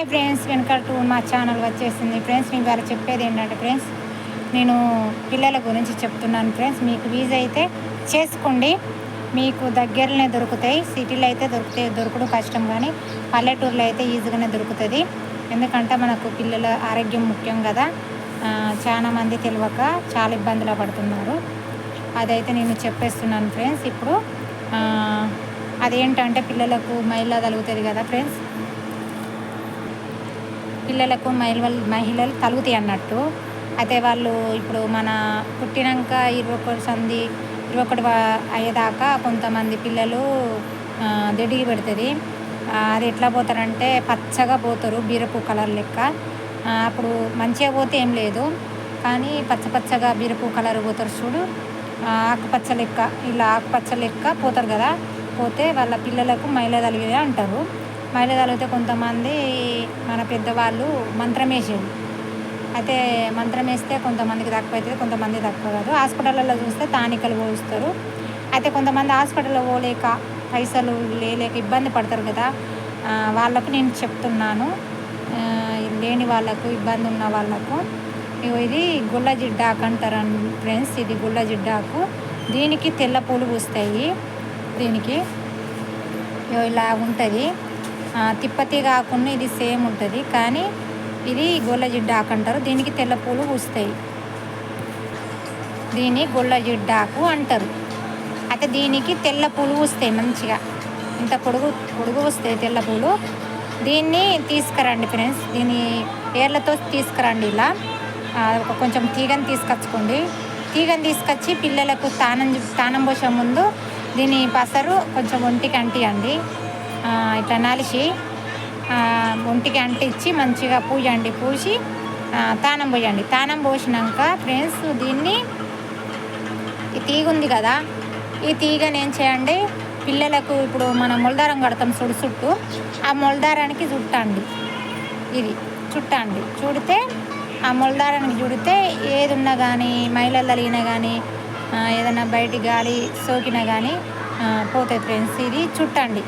Hi friends, వెనకల్ to మా channel వచ్చేసింది friends. నేను ఇవాళ చెప్పేది ఏంటంటే ఫ్రెండ్స్, నేను పిల్లల గురించి చెప్తున్నాను ఫ్రెండ్స్. మీకు వీజ్ అయితే చేసుకోండి, మీకు దగ్గరనే దొరుకుతాయి. సిటీలో అయితే దొరకడం కష్టం, కానీ పల్లెటూరులో అయితే ఈజీగానే దొరుకుతుంది. ఎందుకంటే మనకు పిల్లల ఆరోగ్యం ముఖ్యం కదా. చాలామంది తెలియక చాలా ఇబ్బందులు పడుతున్నారు. అదైతే నేను చెప్పేస్తున్నాను ఫ్రెండ్స్. ఇప్పుడు అదేంటంటే పిల్లలకు మైలా తగులుతుంది కదా ఫ్రెండ్స్, పిల్లలకు మహిళలు తలుగుతాయి అన్నట్టు. అయితే వాళ్ళు ఇప్పుడు మన పుట్టినాక 21 అయ్యేదాకా కొంతమంది పిల్లలు దెడిగి పెడుతుంది. అది ఎట్లా పోతారంటే పచ్చగా పోతారు, బీరపు కలర్ లెక్క. అప్పుడు మంచిగా పోతే ఏం లేదు, కానీ పచ్చగా బీరపు కలర్ పోతారు చూడు, ఆకుపచ్చ లెక్క, ఇలా ఆకుపచ్చ లెక్క పోతారు కదా. పోతే వాళ్ళ పిల్లలకు మైల తలిగేది అంటారు. మైల తలిగితే కొంతమంది మన పెద్దవాళ్ళు మంత్రం వేసేది. అయితే మంత్రం వేస్తే కొంతమందికి తక్కువ అవుతుంది, కొంతమంది తక్కువ కాదు. హాస్పిటల్లో చూస్తే తానికలు పోస్తారు. అయితే కొంతమంది హాస్పిటల్లో పోలేక పైసలు లేక ఇబ్బంది పడతారు కదా, వాళ్ళకు నేను చెప్తున్నాను. లేని వాళ్ళకు, ఇబ్బంది ఉన్న వాళ్ళకు ఇది గుళ్ళ జిడ్డాకు అంటారు ఫ్రెండ్స్. ఇది గుళ్ళ జిడ్డాకు. దీనికి తెల్ల పూలు పూస్తాయి. దీనికి ఇలా ఉంటుంది, తిప్పతి కాకుండా ఇది సేమ్ ఉంటుంది, కానీ ఇది గొల్ల జిడ్డాకు అంటారు. దీనికి తెల్ల పూలు పూస్తాయి. దీన్ని గొల్ల జిడ్డాకు అంటారు. అయితే దీనికి తెల్ల పూలు పూస్తాయి, మంచిగా ఇంత పొడుగు వస్తాయి తెల్ల పూలు. దీన్ని తీసుకురండి ఫ్రెండ్స్, దీన్ని ఏర్లతో తీసుకురండి. ఇలా కొంచెం తీగని తీసుకొచ్చుకోండి. తీగని తీసుకొచ్చి పిల్లలకు తానం పోసే ముందు దీని పసరు కొంచెం ఒంటికి అంటియండి. ఇట్లా నలిసి ఒంటికి అంటించి మంచిగా పూయండి. పూసి తానం పోయండి. తానం పోసినాక ఫ్రెండ్స్, దీన్ని ఈ తీగ ఉంది కదా, ఈ తీగని ఏం చేయండి, పిల్లలకు ఇప్పుడు మనం మొలదారం కడతాం చుట్టూ, ఆ మొలదారానికి చుట్టండి. ఇది చుట్టండి. చుడితే ఆ మొలదారానికి చుడితే ఏది ఉన్నా కానీ, మైలలు తలిగినా కానీ, ఏదైనా బయటి గాలి సోకినా కానీ పోతాయి ఫ్రెండ్స్. ఇది చుట్టండి.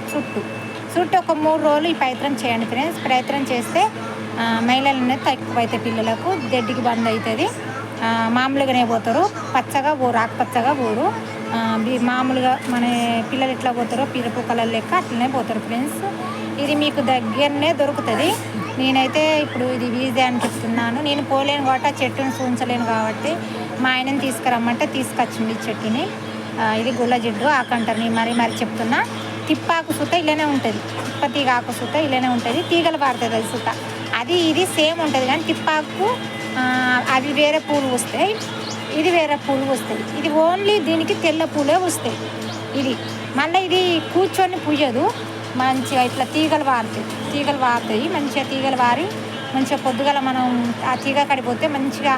చుట్టూ ఒక 3 రోజులు ఈ ప్రయత్నం చేయండి ఫ్రెండ్స్. ప్రయత్నం చేస్తే మైలలు అనేది తక్కువ అవుతాయి. పిల్లలకు దెడ్డికి బంద్ అవుతుంది. మామూలుగానే పోతారు, పచ్చగా పోరు, ఆకుపచ్చగా పోరు. మామూలుగా మన పిల్లలు ఎట్లా పోతారో పిరపు కలర్ లెక్క అట్లనే పోతారు ఫ్రెండ్స్. ఇది మీకు దగ్గరనే దొరుకుతుంది. నేనైతే ఇప్పుడు ఇది వీజే అని చెప్తున్నాను. నేను పోలేను కాబట్టి ఆ చెట్టుని చూంచలేను కాబట్టి మా ఆయనని తీసుకురమ్మంటే తీసుకొచ్చింది ఈ చెట్టుని. ఇది గుళ్ళ జిడ్డు ఆకంటారు. నేను మరీ చెప్తున్నా. తిప్పాకు సుత ఇలానే ఉంటుంది, తిప్పతీగ ఆకు సుత ఇలానే ఉంటుంది. తీగలు పారుతుంది అది సుత. అది ఇది సేమ్ ఉంటుంది, కానీ తిప్పాకు అవి వేరే పూలు వస్తాయి, ఇది వేరే పూలు వస్తాయి. ఇది ఓన్లీ దీనికి తెల్ల పూలే వస్తాయి. ఇది మళ్ళీ ఇది కూర్చొని పూయదు, మంచిగా ఇట్లా తీగలు వారుతాయి. మంచిగా తీగలు వారి మంచిగా పొద్దుగల మనం ఆ తీగ కడిపోతే మంచిగా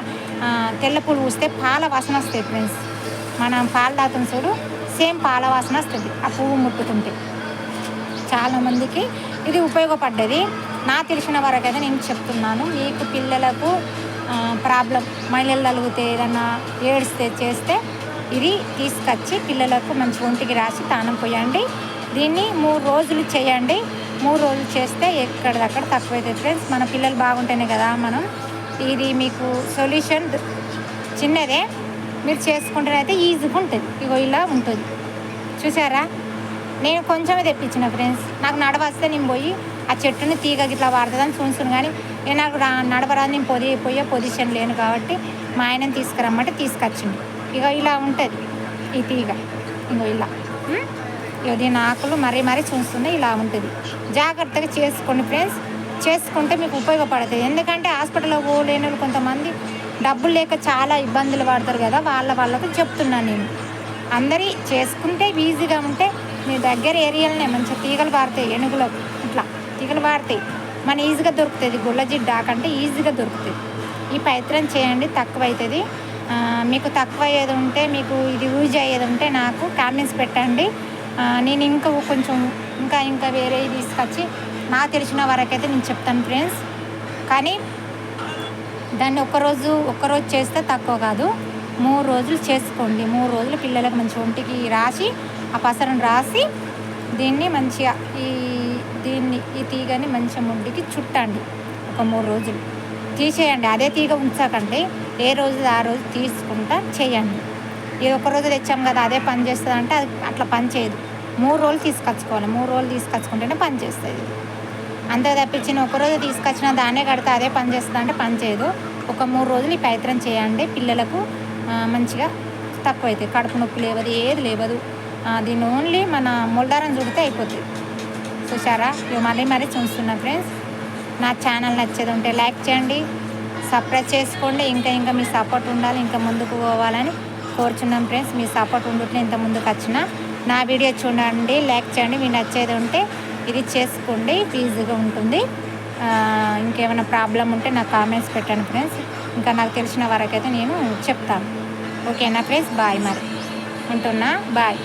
తెల్ల పూలు పూస్తే పాల వాసన వస్తాయి ఫ్రెండ్స్. మనం పాలు తాగుతాం చూడు, సేమ్ పాల వాసన వస్తుంది ఆ పువ్వు ముట్టుకుంటే. చాలామందికి ఇది ఉపయోగపడ్డది. నా తెలిసిన వరకు అయితే నేను చెప్తున్నాను. మీకు పిల్లలకు ప్రాబ్లం మైలలు తలిగితే, ఏదన్నా ఏడిస్తే చేస్తే ఇది తీసుకొచ్చి పిల్లలకు మంచి ఒంటికి రాసి తానం పోయండి. దీన్ని 3 రోజులు చేయండి. 3 రోజులు చేస్తే ఎక్కడిదక్కడ తక్కువైతుంది ఫ్రెండ్స్. మన పిల్లలు బాగుంటేనే కదా మనం. ఇది మీకు సొల్యూషన్ చిన్నదే, మీరు చేసుకుంటేనైతే ఈజీగా ఉంటుంది. ఇగో ఇలా ఉంటుంది, చూసారా. నేను కొంచెమే తెప్పించిన ఫ్రెండ్స్. నాకు నడవస్తే నేను పోయి ఆ చెట్టుని తీగ ఇట్లా వాడుతుందని చూస్తున్నాను, కానీ నేను నాకు నడవరాదు, నేను పోయే పొజిషన్ లేను కాబట్టి మా ఆయనని తీసుకురమ్మంటే తీసుకొచ్చింది. ఇక ఇలా ఉంటుంది ఈ తీగ. ఇంకో ఇలా దీని ఆకులు మరీ చూస్తున్నాయి, ఇలా ఉంటుంది. జాగ్రత్తగా చేసుకోండి ఫ్రెండ్స్. చేసుకుంటే మీకు ఉపయోగపడుతుంది. ఎందుకంటే హాస్పిటల్లో పోలేని వాళ్ళు కొంతమంది డబ్బులు లేక చాలా ఇబ్బందులు పడతారు కదా, వాళ్ళకు చెప్తున్నాను నేను. అందరి చేసుకుంటే ఈజీగా ఉంటే మీ దగ్గర ఏరియాలనే మంచిగా తీగలు పారుతాయి. ఏనుగులకు ఇట్లా తీగలు పారుతాయి, మన ఈజీగా దొరుకుతుంది. గుళ్ళ జిడ్డాకంటే ఈజీగా దొరుకుతుంది. ఈ ప్రయత్నం చేయండి, తక్కువ అవుతుంది. మీకు తక్కువ అయ్యేది ఉంటే, మీకు ఇది యూజ్ అయ్యేది ఉంటే నాకు కామెంట్స్ పెట్టండి. నేను ఇంకా వేరే తీసుకొచ్చి నాకు తెలిసిన వరకైతే నేను చెప్తాను ఫ్రెండ్స్. కానీ దాన్ని ఒక్కరోజు చేస్తే తక్కువ కాదు, 3 రోజులు చేసుకోండి. 3 రోజులు పిల్లలకు మంచి ఒంటికి రాసి, ఆ పసరును రాసి దీన్ని మంచిగా ఈ తీగని మంచిగా ముడ్డికి చుట్టండి ఒక 3 రోజులు తీసేయండి. అదే తీగ ఉంచకండి, ఏ రోజు ఆ రోజు తీసుకుంటా చేయండి. ఇది ఒక రోజు తెచ్చాం కదా అదే పని చేస్తుంది అంటే అది అట్లా పని చేయదు. 3 రోజులు తీసుకొచ్చుకోవాలి, 3 రోజులు తీసుకొచ్చుకుంటేనే పని చేస్తుంది. అంతే తప్పించిన ఒకరోజు తీసుకొచ్చిన దాన్నే కడితే అదే పని చేస్తుంది అంటే పని చేయదు. ఒక 3 రోజులు ఈ ప్రయత్నం చేయండి. పిల్లలకు మంచిగా తక్కువ అవుతాయి, కడుపు నొప్పి లేవదు, ఏది లేవదు. దీన్ని ఓన్లీ మన మొలదారం చుడితే అయిపోతుంది. చూసారా? ఇవి మరీ చూస్తున్నా ఫ్రెండ్స్. నా ఛానల్ నచ్చేది ఉంటే లైక్ చేయండి, సబ్స్క్రైబ్ చేసుకోండి. ఇంకా మీ సపోర్ట్ ఉండాలి, ఇంకా ముందుకు పోవాలని కోరుచున్నాం ఫ్రెండ్స్. మీ సపోర్ట్ ఉండుంటే ఇంత ముందుకు వచ్చిన నా వీడియో చూడండి, లైక్ చేయండి. మీకు నచ్చేది ఉంటే ఇది చేసుకోండి, ఈజీగా ఉంటుంది. ఇంకేమైనా ప్రాబ్లం ఉంటే నాకు కామెంట్స్ పెట్టండి ఫ్రెండ్స్. ఇంకా నాకు తెలిసిన వరకైతే నేను చెప్తాను. ఓకేనా ఫ్రెండ్స్? బాయ్, మరి ఉంటున్నా, బాయ్.